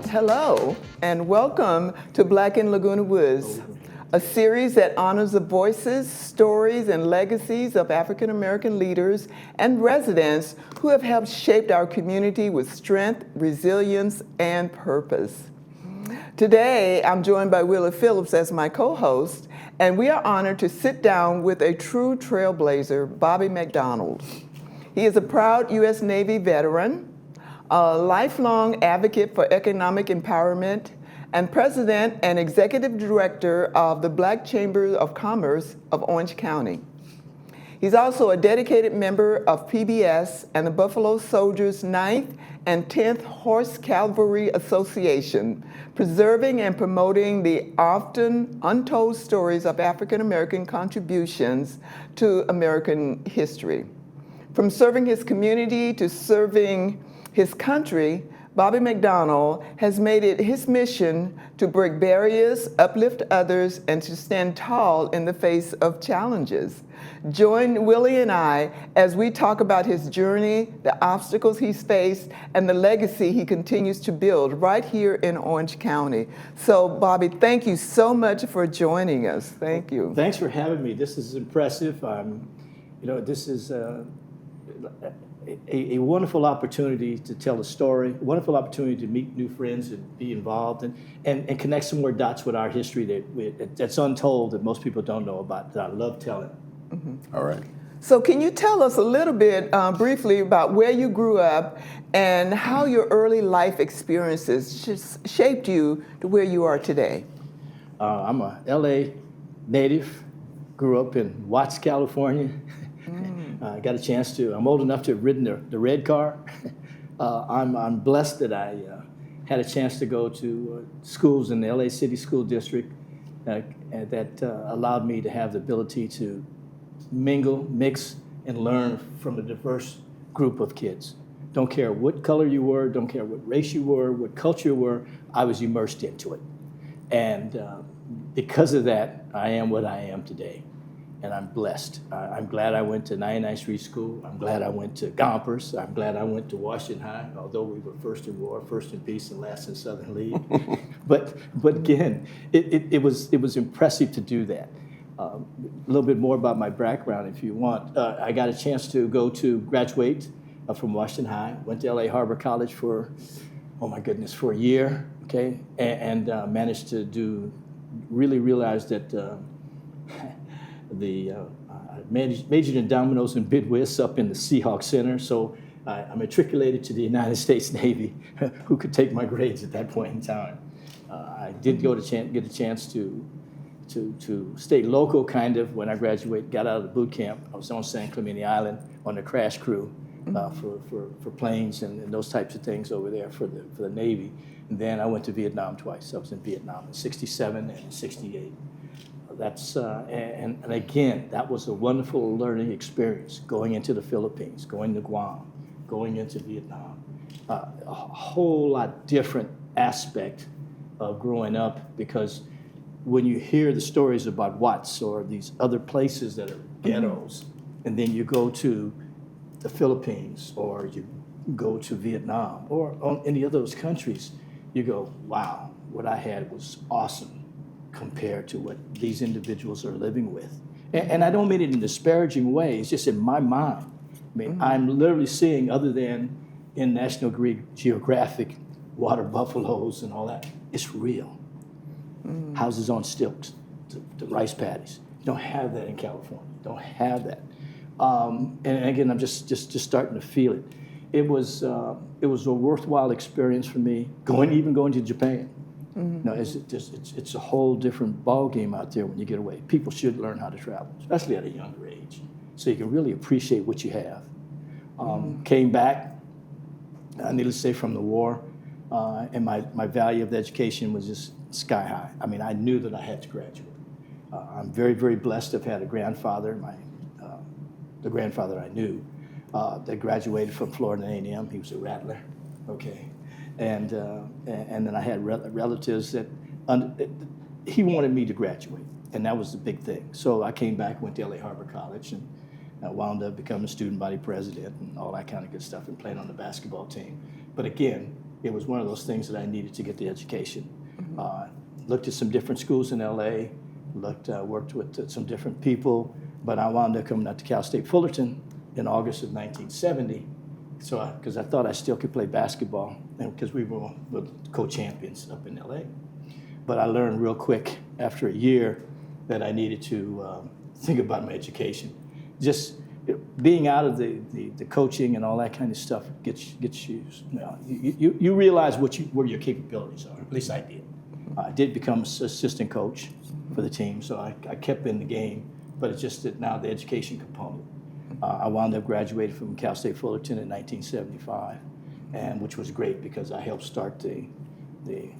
Hello, and welcome to Black in Laguna Woods, a series that honors the voices, stories, and legacies of African American leaders and residents who have helped shape our community with strength, resilience, and purpose. Today, I'm joined by Willie Phillips as my co-host, and we are honored to sit down with a true trailblazer, Bobby McDonald. He is a proud U.S. Navy veteran, a lifelong advocate for economic empowerment, and president and executive director of the Black Chamber of Commerce of Orange County. He's also a dedicated member of PBS and the Buffalo Soldiers 9th and 10th Horse Cavalry Association, preserving and promoting the often untold stories of African American contributions to American history. From serving his community to serving his country, Bobby McDonald has made it his mission to break barriers, uplift others, and to stand tall in the face of challenges. Join Willie and I as we talk about his journey, the obstacles he's faced, and the legacy he continues to build right here in Orange County. So, Bobby, thank you so much for joining us. Thank you. Thanks for having me. This is impressive. This is a wonderful opportunity to tell a story, a wonderful opportunity to meet new friends and be involved and connect some more dots with our history that's untold that most people don't know about, that I love telling. Mm-hmm. All right. So can you tell us a little bit briefly about where you grew up and how your early life experiences shaped you to where you are today? I'm a LA native, grew up in Watts, California. I got a chance to, I'm old enough to have ridden the red car. I'm blessed that I had a chance to go to schools in the LA City School District that allowed me to have the ability to mingle, mix, and learn from a diverse group of kids. Don't care what color you were, don't care what race you were, what culture you were, I was immersed into it. And because of that, I am what I am today. And I'm blessed. I'm glad I went to 99th Street School. I'm glad I went to Gompers. I'm glad I went to Washington High, although we were first in war, first in peace, and last in Southern League. but again, it was impressive to do that. A little bit more about my background, if you want. I got a chance to graduate from Washington High. Went to LA Harbor College for a year. Okay, and managed to really realize that. I majored in dominoes and bid whist up in the Seahawk Center, so I matriculated to the United States Navy, who could take my grades at that point in time. I did get a chance to stay local, kind of, when I graduated, got out of the boot camp. I was on San Clemente Island on the crash crew for planes and those types of things over there for the Navy. And then I went to Vietnam twice. I was in Vietnam in '67 and '68. That's and again, that was a wonderful learning experience, going into the Philippines, going to Guam, going into Vietnam. A whole lot different aspect of growing up, because when you hear the stories about Watts or these other places that are ghettos, and then you go to the Philippines or you go to Vietnam or any of those countries, you go, wow, what I had was awesome compared to what these individuals are living with. And I don't mean it in a disparaging way, it's just in my mind. I mean, I'm literally seeing, other than in National Geographic, water buffaloes and all that, it's real. Houses on stilts, the rice paddies. You don't have that in California, you don't have that. And again, I'm just starting to feel it. It was a worthwhile experience for me, even going to Japan. No, it's a whole different ball game out there when you get away. People should learn how to travel, especially at a younger age, so you can really appreciate what you have. Came back, needless to say, from the war, and my value of the education was just sky high. I mean, I knew that I had to graduate. I'm very, very blessed to have had a grandfather, the grandfather I knew, that graduated from Florida A&M. He was a rattler, okay? And then I had relatives that, he wanted me to graduate, and that was the big thing. So I came back, went to LA Harbor College, and I wound up becoming student body president and all that kind of good stuff and playing on the basketball team. But again, it was one of those things that I needed to get the education. Looked at some different schools in LA, worked with some different people, but I wound up coming out to Cal State Fullerton in August of 1970. So, because I thought I still could play basketball, and because we were co-champions up in LA. But I learned real quick after a year that I needed to think about my education. Just being out of the coaching and all that kind of stuff gets you, you realize where your capabilities are. At least I did. I did become assistant coach for the team, so I kept in the game. But it's just that now the education component. I wound up graduating from Cal State Fullerton in 1975, and which was great because I helped start the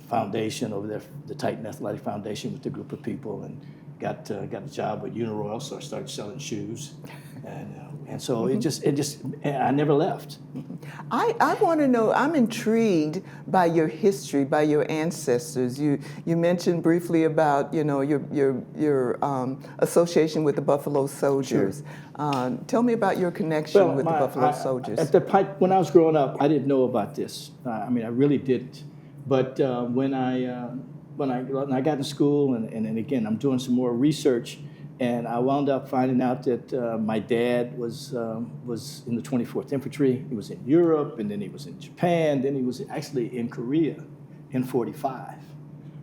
foundation over there, the Titan Athletic Foundation, with a group of people, and got a job with Uniroyal, so I started selling shoes, and so it just I never left. I want to know, I'm intrigued by your history, by your ancestors. You mentioned briefly about your association with the Buffalo Soldiers. Sure. Tell me about your connection with the Buffalo Soldiers. When I was growing up, I didn't know about this. I really didn't. But when I got in school, and again, I'm doing some more research, and I wound up finding out that my dad was in the 24th Infantry. He was in Europe, and then he was in Japan, then he was actually in Korea in 45.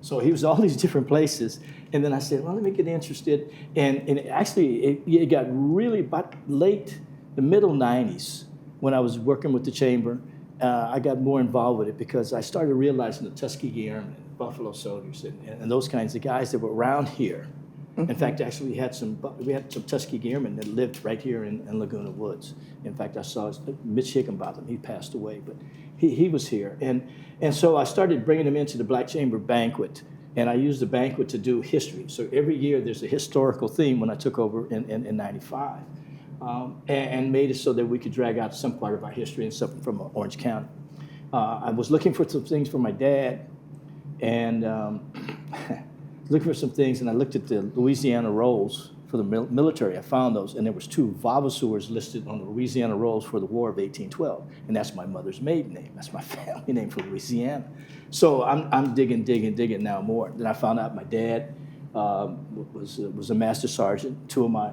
So he was all these different places. And then I said, well, let me get interested. And actually, it got really about the middle 90s when I was working with the chamber. I got more involved with it because I started realizing the Tuskegee Airmen, Buffalo Soldiers, and those kinds of guys that were around here. In fact, actually, we had some Tuskegee Airmen that lived right here in Laguna Woods. In fact, I saw Mitch Higginbotham. He passed away, but he was here. And so I started bringing him into the Black Chamber banquet, and I used the banquet to do history. So every year there's a historical theme when I took over in 95. And made it so that we could drag out some part of our history and something from Orange County. I was looking for some things for my dad, and looking for some things, and I looked at the Louisiana rolls for the military. I found those, and there was 2 Vavasours listed on the Louisiana rolls for the War of 1812, and that's my mother's maiden name. That's my family name for Louisiana. So I'm digging now more. Then I found out my dad was a master sergeant. 3 of my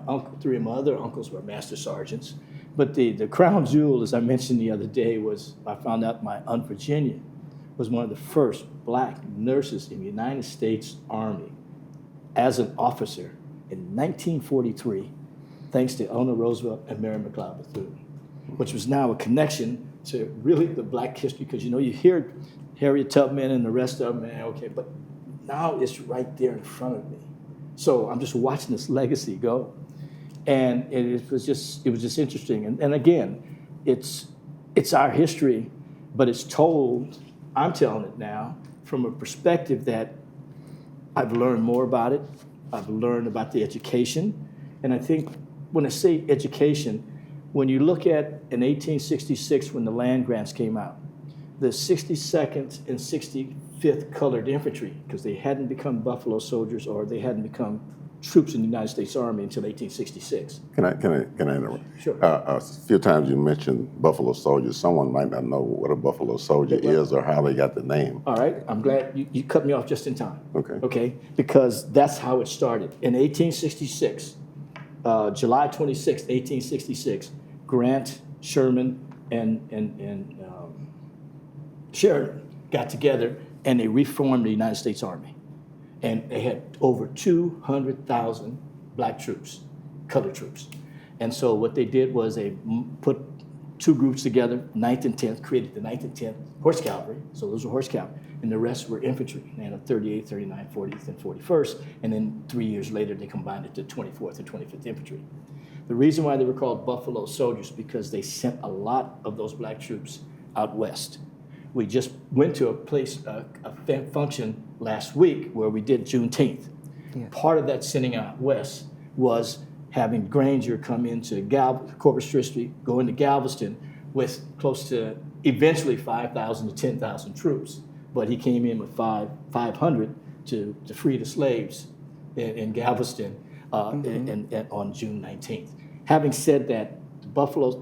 other uncles were master sergeants. But the crown jewel, as I mentioned the other day, was I found out my Aunt Virginia was one of the first black nurses in the United States Army as an officer in 1943, thanks to Eleanor Roosevelt and Mary McLeod Bethune, which was now a connection to really the black history, because you hear Harriet Tubman and the rest of them, okay, but now it's right there in front of me. So I'm just watching this legacy go. And it was just interesting. And again, it's our history, but it's told, I'm telling it now, from a perspective that I've learned more about it. I've learned about the education. And I think when I say education, when you look at in 1866 when the land grants came out, the 62nd and 65th Colored Infantry, because they hadn't become Buffalo Soldiers or they hadn't become troops in the United States Army until 1866. Can I interrupt? Sure. A few times you mentioned Buffalo Soldiers. Someone might not know what a Buffalo Soldier is or how they got the name. All right, I'm glad you cut me off just in time. Okay. Okay, because that's how it started. In 1866, July 26, 1866, Grant, Sherman, and Sheridan got together and they reformed the United States Army. And they had over 200,000 black troops, colored troops. And so what they did was they put 2 groups together, 9th and 10th, created the 9th and 10th Horse Cavalry. So those were horse cavalry. And the rest were infantry. They had a 38th, 39th, 40th, and 41st. And then 3 years later, they combined it to 24th and 25th Infantry. The reason why they were called Buffalo Soldiers because they sent a lot of those black troops out west. We just went to a function last week where we did Juneteenth. Yeah. Part of that sending out west was having Granger come into Corpus Christi, go into Galveston with close to eventually 5,000 to 10,000 troops, but he came in with 500 to free the slaves in Galveston and on June 19th. Having said that,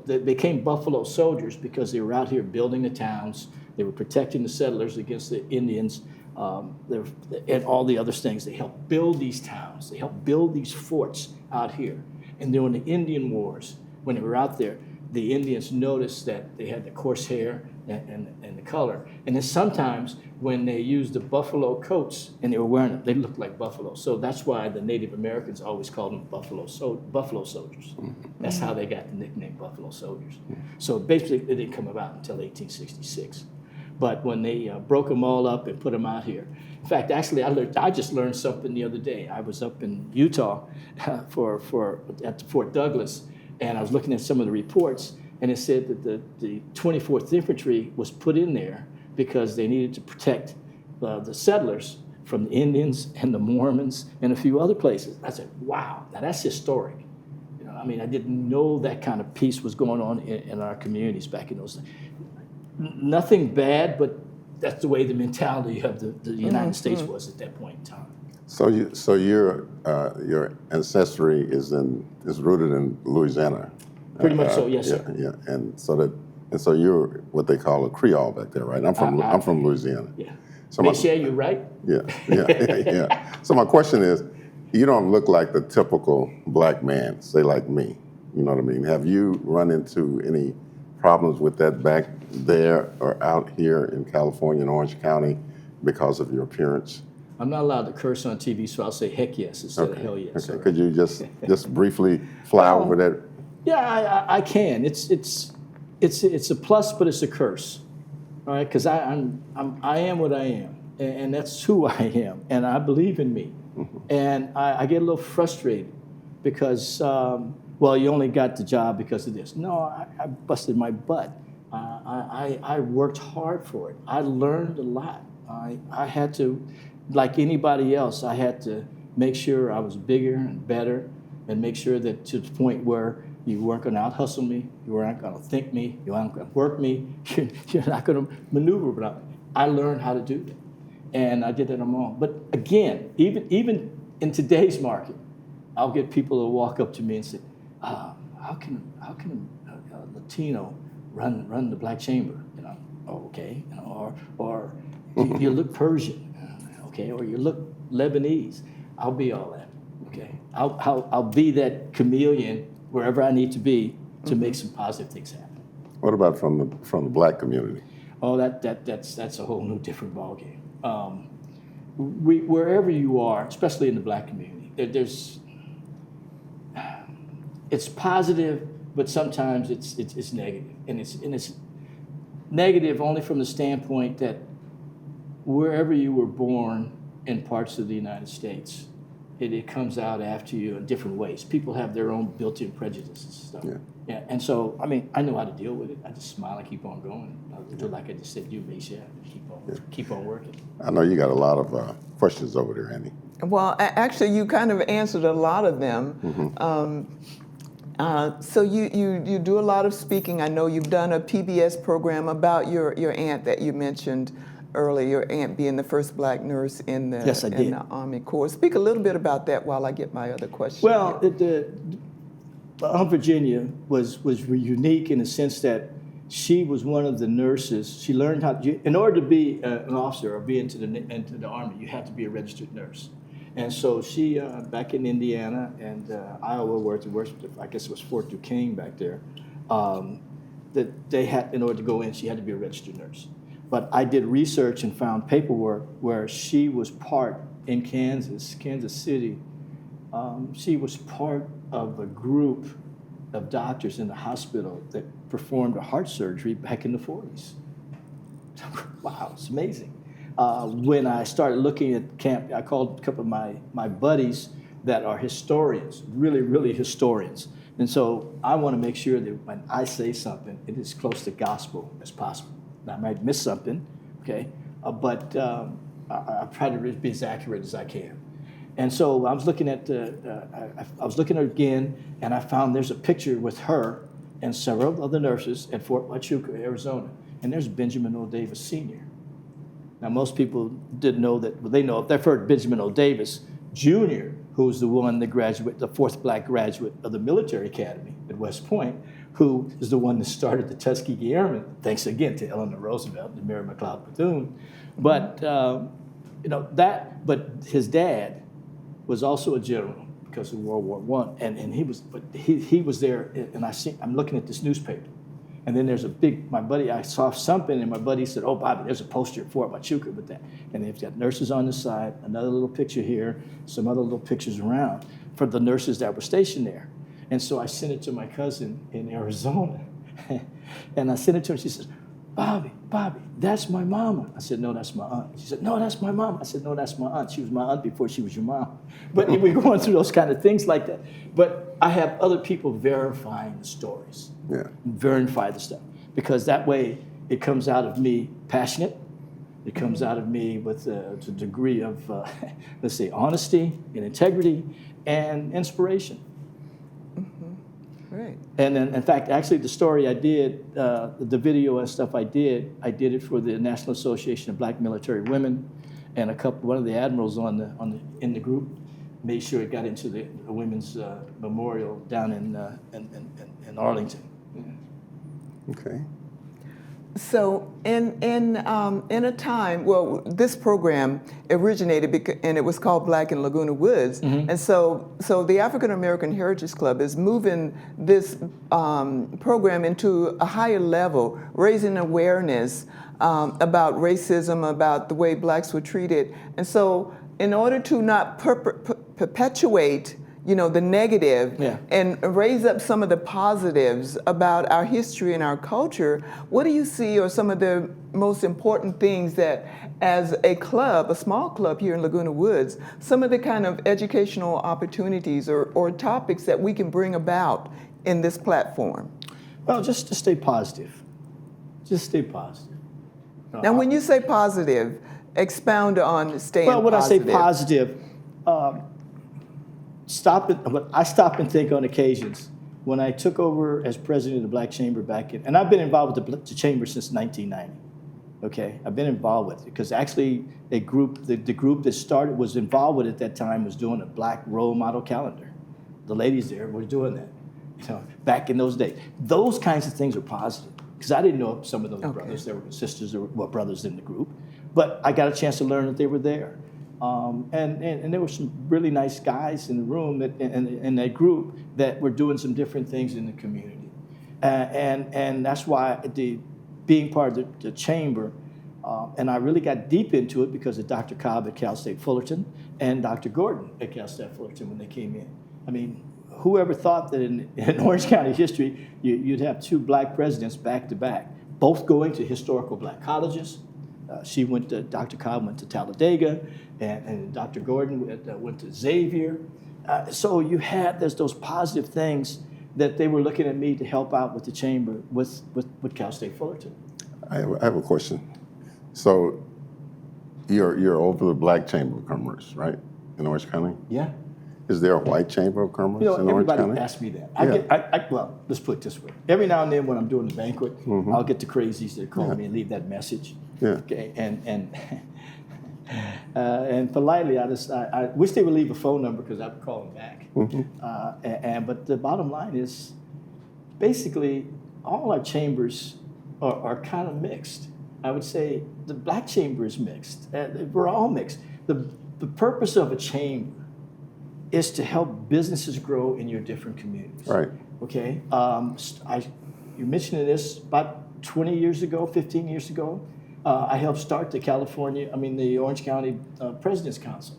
they became Buffalo soldiers because they were out here building the towns. They were protecting the settlers against the Indians and all the other things. They helped build these towns. They helped build these forts out here. And during the Indian Wars, when they were out there, the Indians noticed that they had the coarse hair and the color. And then sometimes when they used the buffalo coats and they were wearing them, they looked like buffalo. So that's why the Native Americans always called them buffalo soldiers. That's how they got the nickname Buffalo Soldiers. So basically, it didn't come about until 1866. But when they broke them all up and put them out here. In fact, actually, I just learned something the other day. I was up in Utah at Fort Douglas, and I was looking at some of the reports, and it said that the 24th Infantry was put in there because they needed to protect the settlers from the Indians and the Mormons and a few other places. I said, wow, now that's historic. You know, I mean, I didn't know that kind of peace was going on in our communities back in those days. Nothing bad, but that's the way the mentality of the United States was at that point in time. So your ancestry is rooted in Louisiana. Pretty much so, yes, sir. Yeah, and so you're what they call a Creole back there, right? I'm from Louisiana. Yeah. So Michelle, you right? Yeah. So my question is, you don't look like the typical black man, say like me. You know what I mean? Have you run into any problems with that back there or out here in California and Orange County because of your appearance? I'm not allowed to curse on TV, so I'll say heck yes instead of hell yes. Okay. Could you just briefly fly over that? Yeah, I can. It's a plus, but it's a curse. All right, because I am what I am, and that's who I am, and I believe in me, and I get a little frustrated because you only got the job because of this. No, I busted my butt. I worked hard for it. I learned a lot. I had to, like anybody else, I had to make sure I was bigger and better and make sure that to the point where you weren't going to out-hustle me, you weren't going to think me, you weren't going to work me, you're not going to maneuver without me. I learned how to do that, and I did that on my own. But again, even in today's market, I'll get people to walk up to me and say, how can a Latino run the Black Chamber? You know, oh, okay, you know, or you look Persian, okay, or you look Lebanese. I'll be all that, okay. I'll be that chameleon wherever I need to be to make some positive things happen. What about from the black community? Oh, that's a whole new different ballgame. Wherever you are, especially in the black community, it's positive, but sometimes it's negative, and it's negative only from the standpoint that wherever you were born in parts of the United States, it comes out after you in different ways. People have their own built-in prejudices and stuff. Yeah. And so, I mean, I know how to deal with it. I just smile and keep on going. I do like I just said, you, Misha, keep on working. I know you got a lot of questions over there, Andy. Well, actually, you kind of answered a lot of them. So you do a lot of speaking. I know you've done a PBS program about your aunt that you mentioned earlier, your aunt being the first black nurse in the Army Corps. Speak a little bit about that while I get my other question. Well, Aunt Virginia was unique in the sense that she was one of the nurses. She learned how in order to be an officer or be into the Army, you had to be a registered nurse. And so she, back in Indiana and Iowa, where it was, I guess it was Fort Duquesne back there, that they had, in order to go in, she had to be a registered nurse. But I did research and found paperwork where she was part in Kansas City. She was part of a group of doctors in the hospital that performed a heart surgery back in the 40s. Wow, it's amazing. When I started looking at camp, I called a couple of my buddies that are historians, really, really historians. And so I want to make sure that when I say something, it is close to gospel as possible. Now, I might miss something, okay, but I try to be as accurate as I can. And so I was looking at I was looking at her again, and I found there's a picture with her and several other nurses at Fort Huachuca, Arizona. and there's Benjamin O. Davis Sr. Now, most people didn't know that, well, they know, if they've heard Benjamin O. Davis Jr., who was the one that graduated, the fourth black graduate of the military academy at West Point, who is the one that started the Tuskegee Airmen, thanks again to Eleanor Roosevelt and Mary McLeod Bethune. But, but his dad was also a general because of World War I, and he was there, and I'm looking at this newspaper, and then there's I saw something, and my buddy said, "Oh, Bobby, there's a poster at Fort Huachuca with that," and they've got nurses on the side, another little picture here, some other little pictures around for the nurses that were stationed there, and so I sent it to my cousin in Arizona, and I sent it to her, and she says, Bobby, that's my mama. I said, no, that's my aunt. She said, no, that's my mom. I said, no, that's my aunt. She was my aunt before she was your mom. But we're going through those kind of things like that. But I have other people verifying the stories, verify the stuff, because that way it comes out of me passionate. It comes out of me with a degree of, let's say, honesty and integrity and inspiration. Right. And then, in fact, actually, the story I did, the video and stuff I did it for the National Association of Black Military Women, and one of the admirals in the group made sure it got into the women's memorial down in Arlington. Yeah. Okay. So in a time, well, this program originated and it was called Black in Laguna Woods, and so the African American Heritage Club is moving this program into a higher level, raising awareness about racism, about the way blacks were treated, and so in order to not perpetuate the negative, and raise up some of the positives about our history and our culture, what do you see are some of the most important things that, as a club, a small club here in Laguna Woods, some of the kind of educational opportunities or topics that we can bring about in this platform? Well, just to stay positive. Just stay positive. Now, when you say positive, expound on staying positive. Well, when I say positive, I stop and think on occasions. When I took over as president of the Black Chamber and I've been involved with the Chamber since 1990. Okay, I've been involved with it because actually the group that was involved with it at that time was doing a Black role model calendar. The ladies there were doing that, back in those days. Those kinds of things are positive because I didn't know some of those brothers. There were sisters or brothers in the group, but I got a chance to learn that they were there. And there were some really nice guys in the room in that group that were doing some different things in the community. And that's why being part of the chamber, and I really got deep into it because of Dr. Cobb at Cal State Fullerton and Dr. Gordon at Cal State Fullerton when they came in. I mean, whoever thought that in Orange County history, you'd have two black presidents back to back, both going to historical black colleges. Dr. Cobb went to Talladega, and Dr. Gordon went to Xavier. So there's those positive things that they were looking at me to help out with the chamber with Cal State Fullerton. I have a question. So you're over the Black Chamber of Commerce, right, in Orange County? Yeah. Is there a white Chamber of Commerce in Orange County? Everybody asks me that. Well, let's put it this way. Every now and then when I'm doing the banquet, I'll get the crazies that call me and leave that message. Yeah. Okay, and politely, I wish they would leave a phone number because I would call them back. But the bottom line is, basically, all our chambers are kind of mixed. I would say the Black Chamber is mixed. We're all mixed. The purpose of a chamber is to help businesses grow in your different communities. Right. Okay. You mentioned this about 20 years ago, 15 years ago. I helped start the Orange County President's Council.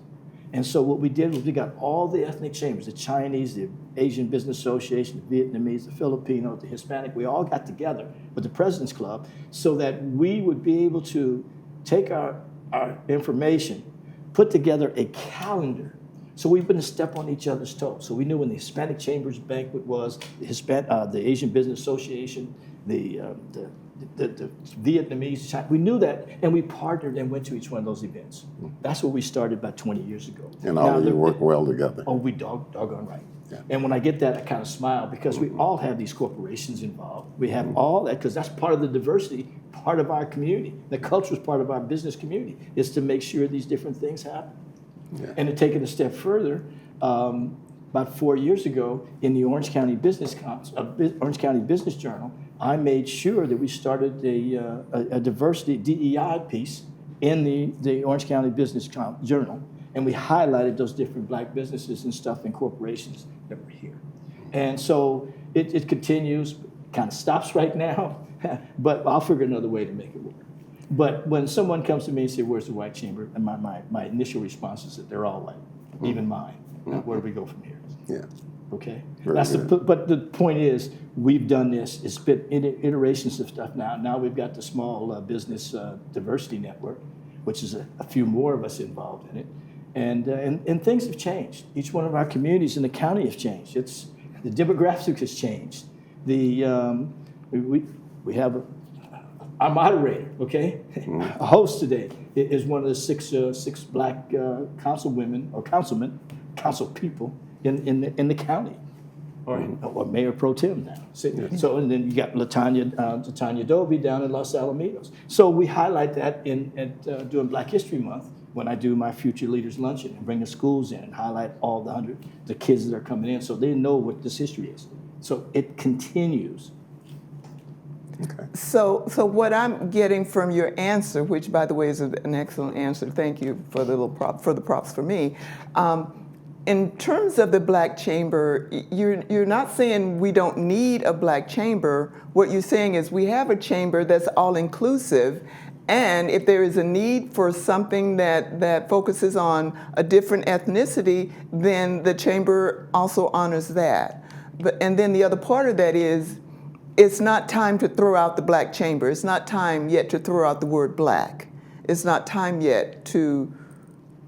And so what we did was we got all the ethnic chambers, the Chinese, the Asian Business Association, the Vietnamese, the Filipino, the Hispanic, we all got together with the President's Club so that we would be able to take our information, put together a calendar so we wouldn't step on each other's toes. So we knew when the Hispanic Chambers banquet was, the Asian Business Association, the the Vietnamese, China, we knew that, and we partnered and went to each one of those events. That's what we started about 20 years ago. And all of you work well together. Oh, we doggone right. Yeah. And when I get that, I kind of smile because we all have these corporations involved. We have all that because that's part of the diversity, part of our community. The culture is part of our business community, is to make sure these different things happen. Yeah. And to take it a step further, about 4 years ago in the Orange County Business Council, Orange County Business Journal, I made sure that we started a diversity DEI piece in the Orange County Business Journal, and we highlighted those different black businesses and stuff and corporations that were here. And so it continues, kind of stops right now, but I'll figure another way to make it work. But when someone comes to me and says, where's the white chamber? And my initial response is that they're all white, even mine. Now, where do we go from here? Yeah. Okay? Very That's good. but the point is, we've done this. It's been iterations of stuff now. Now we've got the small business diversity network, which is a few more of us involved in it. And things have changed. Each one of our communities in the county has changed. The demographic has changed. We have our moderator, okay? A host today is one of the six black councilwomen or council people in the county, or Mayor Pro Tem now. So and then you got Latanya Dobie down in Los Alamitos. So we highlight that during Black History Month when I do my Future Leaders Luncheon and bring the schools in and highlight all the kids that are coming in so they know what this history is. So it continues. Okay. So what I'm getting from your answer, which by the way is an excellent answer, thank you for the props for me. In terms of the Black Chamber, you're not saying we don't need a Black Chamber. What you're saying is we have a chamber that's all inclusive, and if there is a need for something that focuses on a different ethnicity, then the chamber also honors that. And then the other part of that is, it's not time to throw out the Black Chamber. It's not time yet to throw out the word black. It's not time yet to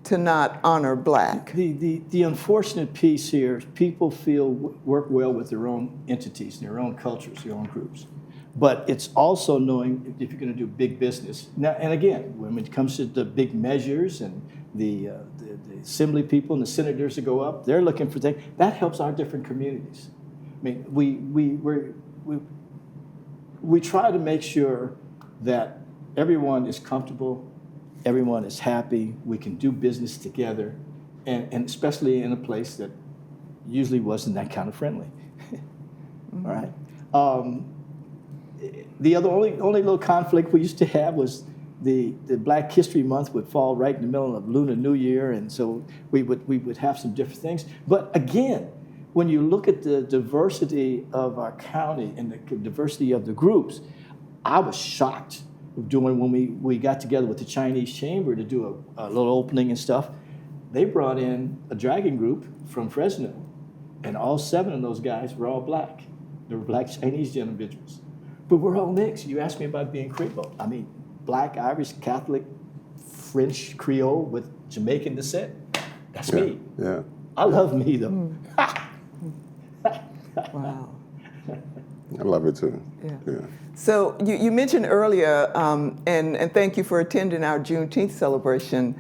not honor black. The unfortunate piece here is people work well with their own entities, their own cultures, their own groups. But it's also knowing if you're going to do big business. Now, and again, when it comes to the big measures and the assembly people and the senators that go up, they're looking for things. That helps our different communities. I mean, we try to make sure that everyone is comfortable, everyone is happy, we can do business together, and especially in a place that usually wasn't that kind of friendly. All right. The only little conflict we used to have was the Black History Month would fall right in the middle of Lunar New Year, and so we would have some different things. But again, when you look at the diversity of our county and the diversity of the groups, I was shocked when we got together with the Chinese Chamber to do a little opening and stuff. They brought in a dragon group from Fresno, and all 7 of those guys were all black. They were black Chinese individuals. But we're all mixed. You asked me about being Creole. I mean, black, Irish, Catholic, French, Creole with Jamaican descent. That's me. Yeah. I love me, though. Wow. I love it too. Yeah. So you mentioned earlier, and thank you for attending our Juneteenth celebration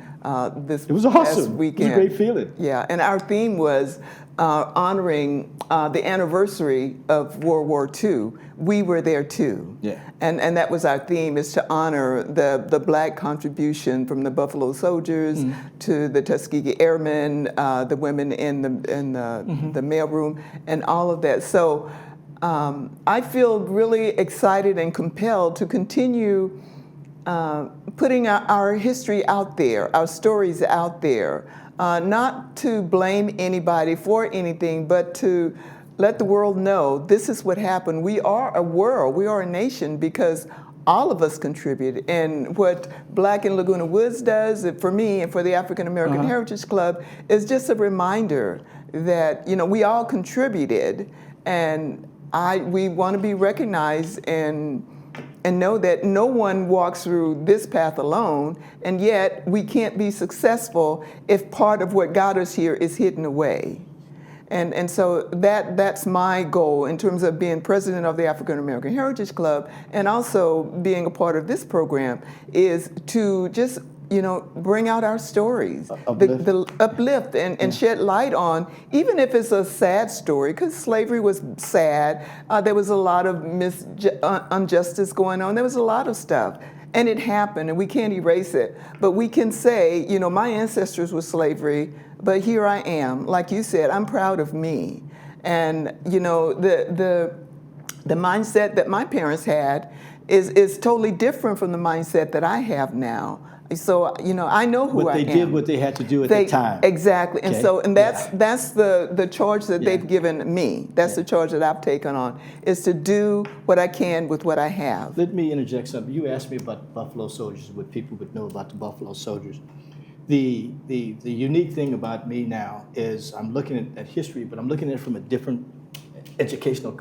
this It was past awesome. weekend. It was a great feeling. Yeah, and our theme was honoring the anniversary of World War II. We were there too. Yeah. And that was our theme, is to honor the black contribution from the Buffalo Soldiers to the Tuskegee Airmen, the women in the mailroom, and all of that. So I feel really excited and compelled to continue putting our history out there, our stories out there, not to blame anybody for anything, but to let the world know this is what happened. We are a world, we are a nation because all of us contribute. And what Black in Laguna Woods does, for me and for the African American Heritage Club, is just a reminder that we all contributed, and we want to be recognized and know that no one walks through this path alone, and yet we can't be successful if part of what got us here is hidden away. And so that's my goal in terms of being president of the African American Heritage Club and also being a part of this program is to just bring out our stories, uplift and shed light on, even if it's a sad story, because slavery was sad. There was a lot of injustice going on. There was a lot of stuff. And it happened, and we can't erase it. But we can say, my ancestors were slavery, but here I am. Like you said, I'm proud of me. And, the mindset that my parents had is totally different from the mindset that I have now. So, I know who I am. They did what they had to do at the time. Exactly. And Okay. so, that's the charge that Yeah. they've given me. That's the charge that I've taken on, is to do what I can with what I have. Let me interject something. You asked me about Buffalo Soldiers, what people would know about the Buffalo Soldiers. The unique thing about me now is I'm looking at history, but I'm looking at it from a different educational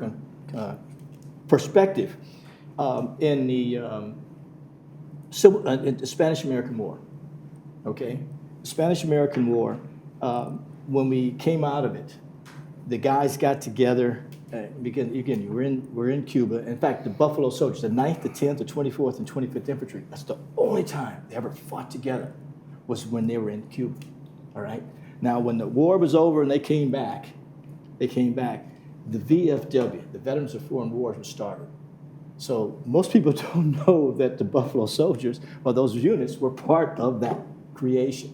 perspective. In the Spanish-American War, okay? The Spanish-American War, when we came out of it, the guys got together, because again, we're in Cuba. In fact, the Buffalo Soldiers, the 9th, the 10th, the 24th, and 25th Infantry, that's the only time they ever fought together was when they were in Cuba, all right? Now, when the war was over and they came back, the VFW, the Veterans of Foreign Wars, was started. So most people don't know that the Buffalo Soldiers, or those units, were part of that creation.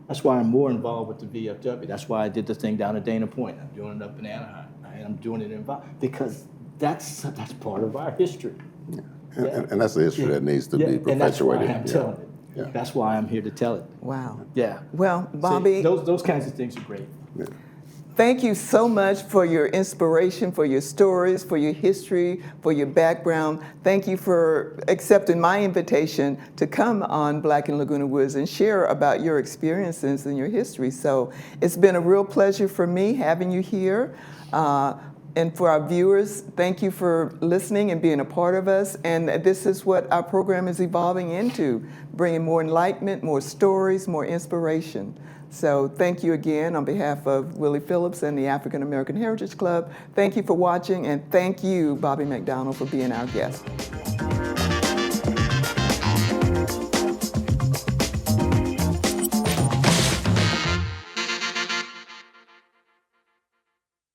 That's why I'm more involved with the VFW. That's why I did the thing down at Dana Point. I'm doing it up in Anaheim. I'm doing it in because that's part of our history. Yeah. And that's the history that needs to be perpetuated. And that's why I'm telling it. Yeah. That's why I'm here to tell it. Wow. Yeah. Well, Bobby, See, those kinds of things are great. Yeah. thank you so much for your inspiration, for your stories, for your history, for your background. Thank you for accepting my invitation to come on Black in Laguna Woods and share about your experiences and your history. So it's been a real pleasure for me having you here. And for our viewers, thank you for listening and being a part of us. And this is what our program is evolving into, bringing more enlightenment, more stories, more inspiration. So thank you again on behalf of Willie Phillips and the African American Heritage Club. Thank you for watching, and thank you, Bobby McDonald, for being our guest.